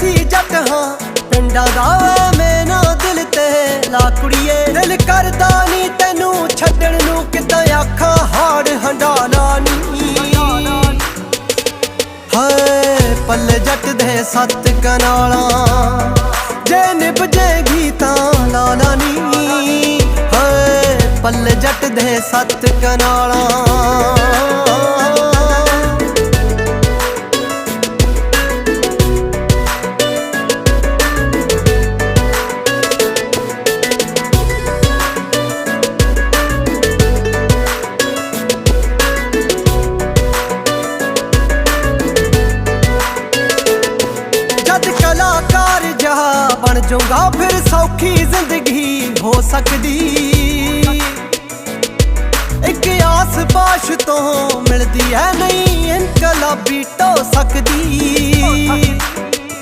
ਦੇਸੀ ਜੱਟ ਹਾਂ ਪਿੰਡਾਂ ਦਾ ਮੇਨਾ ਦਿਲ ਤੇ ਲਾ ਕੁੜੀਏ। ਦਿਲ ਕਰਦਾ ਨੀ ਤੈਨੂੰ ਛੱਡਣ ਨੂੰ ਕਿੱਦਾਂ ਆਖਾਂ ਹਾੜ ਹੰਡਾਲਾ ਨੀ। ਹਾਏ ਪੱਲੇ ਜੱਟ ਦੇ 7 ਕਨਾਲਾਂ ਜੇ ਨਿਭ ਜੇਗੀ ਤਾਂ ਲਾਲਾ ਨੀ। ਹਾਏ ਪੱਲੇ ਜੱਟ ਦੇ 7 ਕਨਾਲਾਂ। ਕਲਾਕਾਰ ਜਹਾ ਬਣ ਜਾਊਗਾ ਫਿਰ ਸੌਖੀ ਜ਼ਿੰਦਗੀ ਹੋ ਸਕਦੀ। ਇੱਕ ਆਸ ਪਾਸ਼ ਤੋਂ ਮਿਲਦੀ ਐ ਨਹੀਂ ਇਨਕਲਾਬੀ ਢੋ ਸਕਦੀ।